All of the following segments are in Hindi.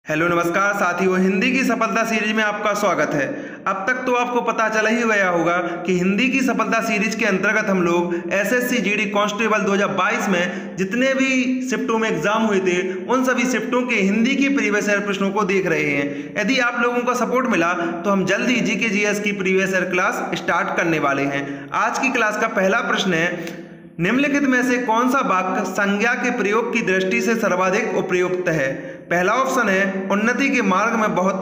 हेलो नमस्कार साथियों, हिंदी की सफलता सीरीज में आपका स्वागत है। अब तक तो आपको पता चला ही गया होगा कि हिंदी की सफलता सीरीज के अंतर्गत हम लोग एसएससी जीडी कांस्टेबल 2022 में जितने भी शिफ्टों में एग्जाम हुए थे उन सभी शिफ्टों के हिंदी की प्रीवियस ईयर प्रश्नों को देख रहे हैं। यदि आप लोगों का सपोर्ट मिला तो हम जल्द ही जीके जीएस की प्रीवियस ईयर क्लास स्टार्ट करने वाले हैं। आज की क्लास का पहला प्रश्न है, निम्नलिखित में से कौन सा वाक्य संज्ञा के प्रयोग की दृष्टि से सर्वाधिक उपयुक्त है? पहला ऑप्शन है उन्नति के मार्ग में बहुत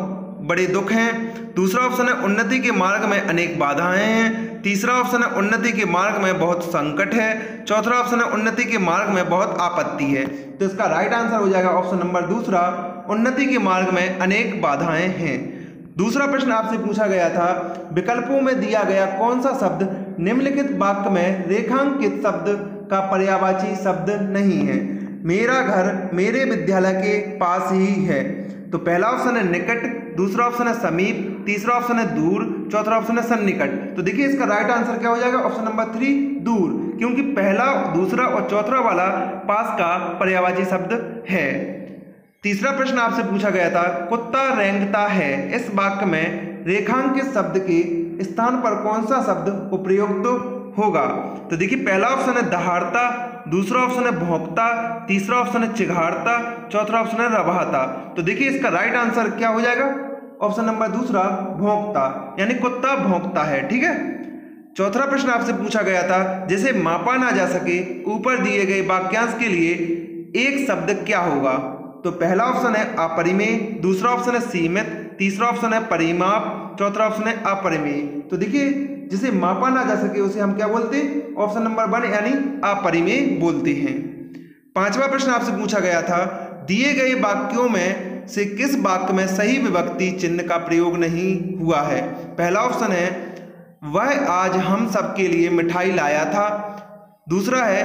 बड़े दुख हैं। दूसरा ऑप्शन है उन्नति के मार्ग में अनेक बाधाएं हैं। तीसरा ऑप्शन है उन्नति के मार्ग में बहुत संकट है। चौथा ऑप्शन है उन्नति के मार्ग में बहुत आपत्ति है। तो इसका राइट आंसर हो जाएगा ऑप्शन नंबर दूसरा, उन्नति के मार्ग में अनेक बाधाएं हैं। दूसरा प्रश्न आपसे पूछा गया था, विकल्पों में दिया गया कौन सा शब्द निम्नलिखित वाक्य में रेखांकित शब्द का पर्यायवाची शब्द नहीं है? मेरा घर मेरे विद्यालय के पास ही है। तो पहला ऑप्शन है निकट, दूसरा ऑप्शन है समीप, तीसरा ऑप्शन है दूर, चौथा ऑप्शन है सन्निकट। तो देखिए इसका राइट आंसर क्या हो जाएगा? ऑप्शन नंबर 3 दूर, क्योंकि पहला, दूसरा और चौथा वाला पास का पर्यायवाची शब्द है। तीसरा प्रश्न आपसे पूछा गया था, कुत्ता रेंगता है, इस वाक्य में रेखांकित शब्द के स्थान पर कौन सा शब्द उपयुक्त होगा? तो देखिए पहला ऑप्शन है दहाड़ता, दूसरा ऑप्शन है भौंकता, तीसरा ऑप्शन है चिघाड़ता, चौथा ऑप्शन है रवाहता। तो देखिए इसका राइट आंसर क्या हो जाएगा? ऑप्शन नंबर दूसरा भौंकता, यानी कुत्ता भौंकता है। ठीक है। चौथा प्रश्न आपसे पूछा गया था, जिसे मापा ना जा सके ऊपर दिए गए वाक्यांश के लिए एक शब्द क्या होगा? तो पहला ऑप्शन है अपरिमेय, दूसरा ऑप्शन है सीमित, तीसरा ऑप्शन है परिमाप, चौथा ऑप्शन है अपरिमेय। तो देखिए जिसे मापा ना जा सके उसे हम क्या बोलते हैं? ऑप्शन नंबर 1 यानी अपरिमेय बोलते हैं। पांचवा प्रश्न आपसे पूछा गया था, दिए गए वाक्यों में से किस वाक्य में सही विभक्ति चिन्ह का प्रयोग नहीं हुआ है? पहला ऑप्शन है वह आज हम सबके लिए मिठाई लाया था, दूसरा है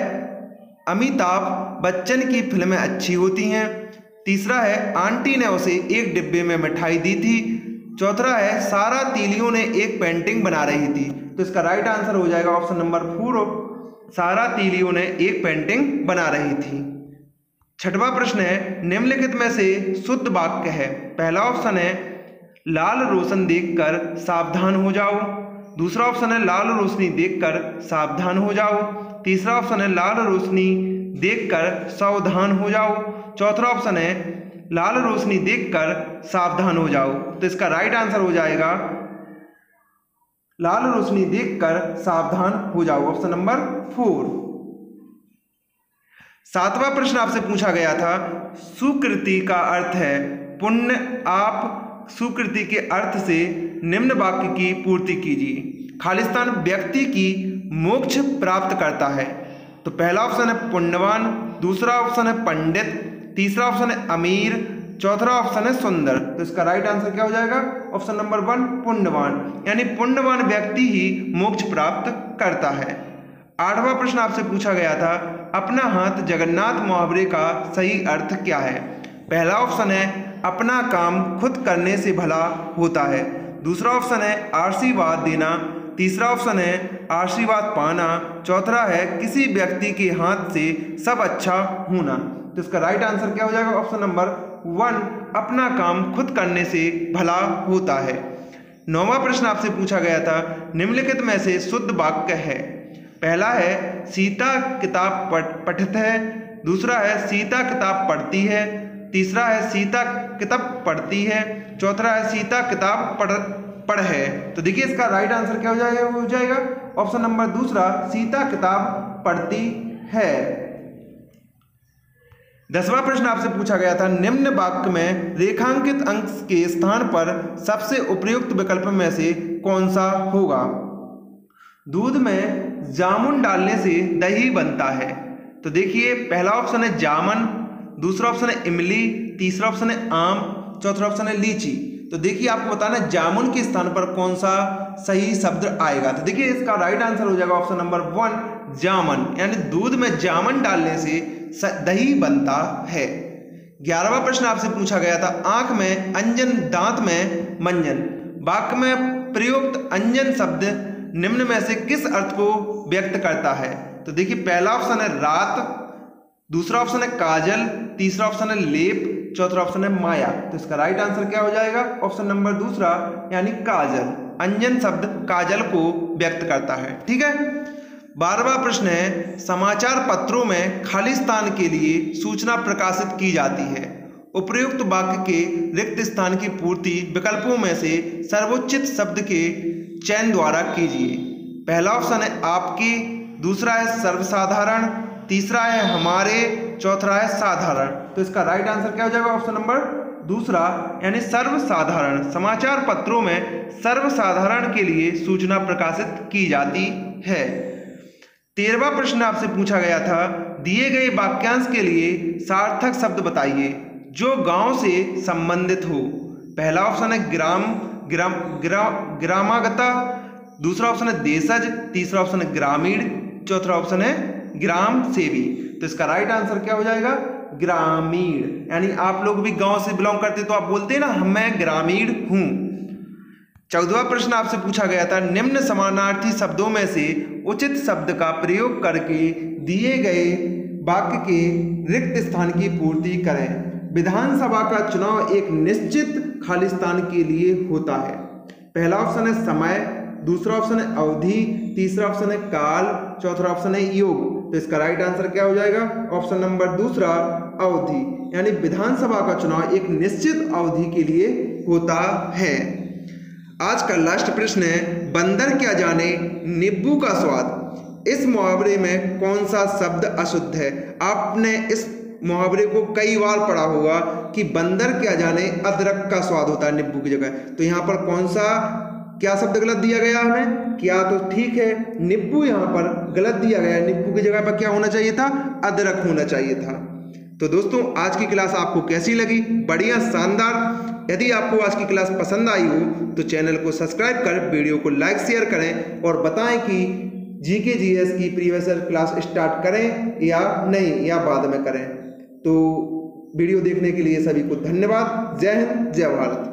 अमिताभ बच्चन की फिल्में अच्छी होती हैं, तीसरा है आंटी ने उसे एक डिब्बे में मिठाई दी थी, चौथा है सारा तीलियों ने एक पेंटिंग बना रही थी। तो इसका राइट आंसर हो जाएगा ऑप्शन नंबर 4, सारा तीलियों ने एक पेंटिंग बना रही थी। छठवां प्रश्न है, निम्नलिखित में से शुद्ध वाक्य है? पहला ऑप्शन है लाल रोशन देखकर सावधान हो जाओ, दूसरा ऑप्शन है लाल रोशनी देखकर सावधान हो जाओ, तीसरा ऑप्शन है लाल रोशनी देखकर सावधान हो जाओ, चौथा ऑप्शन है लाल रोशनी देखकर सावधान हो जाओ। तो इसका राइट आंसर हो जाएगा लाल रोशनी देखकर सावधान हो जाओ, ऑप्शन नंबर 4। सातवां प्रश्न आपसे पूछा गया था, सुकृति का अर्थ है पुण्य, आप सुकृति के अर्थ से निम्न वाक्य की पूर्ति कीजिए। खालिस्तान व्यक्ति की मोक्ष प्राप्त करता है। तो पहला ऑप्शन है पुण्यवान, दूसरा ऑप्शन है पंडित, तीसरा ऑप्शन है अमीर, चौथा ऑप्शन है सुंदर। तो इसका राइट आंसर क्या हो जाएगा? ऑप्शन नंबर 1 पुण्यवान, यानी पुण्यवान व्यक्ति ही मोक्ष प्राप्त करता है। आठवां प्रश्न आपसे पूछा गया था, अपना हाथ जगन्नाथ मुहावरे का सही अर्थ क्या है? पहला ऑप्शन है अपना काम खुद करने से भला होता है, दूसरा ऑप्शन है आशीर्वाद देना, तीसरा ऑप्शन है आशीर्वाद पाना, चौथा है किसी व्यक्ति के हाथ से सब अच्छा होना। तो इसका राइट आंसर क्या हो जाएगा? ऑप्शन नंबर 1 अपना काम खुद करने से भला होता है। नौवां प्रश्न आपसे पूछा गया था, निम्नलिखित में से शुद्ध वाक्य है? पहला है सीता किताब पठित है, दूसरा है सीता किताब पढ़ती है, तीसरा है सीता किताब पढ़ती है, चौथा है सीता किताब पढ़ है। तो देखिए इसका राइट आंसर क्या हो जाएगा? ऑप्शन नंबर दूसरा सीता किताब पढ़ती है। 10वां प्रश्न आपसे पूछा गया था, निम्न वाक्य में रेखांकित अंक के स्थान पर सबसे उपयुक्त विकल्प में से कौन सा होगा? दूध में जामुन डालने से दही बनता है। तो देखिए पहला ऑप्शन है जामन, दूसरा ऑप्शन है इमली, तीसरा ऑप्शन है आम, चौथा ऑप्शन है लीची। तो देखिए आपको बताना जामुन के स्थान पर कौन सा सही शब्द आएगा। तो देखिए इसका राइट आंसर हो जाएगा ऑप्शन नंबर 1 जामन, यानी दूध में जामन डालने से दही बनता है। 11वां प्रश्न आपसे पूछा गया था, आंख में अंजन दांत में मंजन, वाक्य में प्रयुक्त अंजन शब्द निम्न में से किस अर्थ को व्यक्त करता है? तो देखिए पहला ऑप्शन है रात, दूसरा ऑप्शन है काजल, तीसरा ऑप्शन है लेप, चौथा ऑप्शन है माया। तो इसका राइट आंसर क्या हो जाएगा? ऑप्शन नंबर दूसरा यानी काजल। अंजन शब्द काजल को व्यक्त करता है। ठीक है। 12वां प्रश्न है, समाचार पत्रों में खाली स्थान के लिए सूचना प्रकाशित की जाती है। उपयुक्त वाक्य के रिक्त स्थान की पूर्ति विकल्पों में से सर्वोचित शब्द के चयन द्वारा कीजिए। पहला ऑप्शन है आपकी, दूसरा है सर्वसाधारण, तीसरा है हमारे, चौथा है साधारण। तो इसका राइट आंसर क्या हो जाएगा? ऑप्शन नंबर दूसरा यानी सर्वसाधारण। समाचार पत्रों में सर्वसाधारण के लिए सूचना प्रकाशित की जाती है। 13वां प्रश्न आपसे पूछा गया था, दिए गए वाक्यांश के लिए सार्थक शब्द बताइए जो गांव से संबंधित हो। पहला ऑप्शन है ग्रामागता, दूसरा ऑप्शन है देशज, तीसरा ऑप्शन है ग्रामीण, चौथा ऑप्शन है ग्राम सेवी। तो इसका राइट आंसर क्या हो जाएगा? ग्रामीण। यानी आप लोग भी गांव से बिलोंग करते तो आप बोलते हैं ना मैं ग्रामीण हूं। 14वां प्रश्न आपसे पूछा गया था, निम्न समानार्थी शब्दों में से उचित शब्द का प्रयोग करके दिए गए वाक्य के रिक्त स्थान की पूर्ति करें। विधानसभा का चुनाव एक निश्चित खाली स्थान के लिए होता है। पहला ऑप्शन है समय, दूसरा ऑप्शन है अवधि, तीसरा ऑप्शन है काल, चौथा ऑप्शन है योग। तो इसका राइट आंसर क्या हो जाएगा? ऑप्शन नंबर दूसरा अवधि। यानी विधानसभा का चुनाव एक निश्चित अवधि के लिए होता है। आज का लास्ट प्रश्न है, बंदर क्या जाने नींबू का स्वाद। इस मुहावरे में कौन सा शब्द अशुद्ध है? आपने इस मुहावरे को कई बार पढ़ा होगा कि बंदर क्या जाने अदरक का स्वाद होता है नींबू की जगह। तो यहाँ पर कौन सा क्या शब्द गलत दिया गया हमें? क्या तो ठीक है, नींबू यहाँ पर गलत दिया गया है। नींबू की जगह पर क्या होना चाहिए था? अदरक होना चाहिए था। तो दोस्तों आज की क्लास आपको कैसी लगी? बढ़िया, शानदार। यदि आपको आज की क्लास पसंद आई हो तो चैनल को सब्सक्राइब कर वीडियो को लाइक शेयर करें और बताएं कि जीके जीएस की प्रीवियस ईयर क्लास स्टार्ट करें या नहीं, या बाद में करें। तो वीडियो देखने के लिए सभी को धन्यवाद। जय हिंद, जय भारत।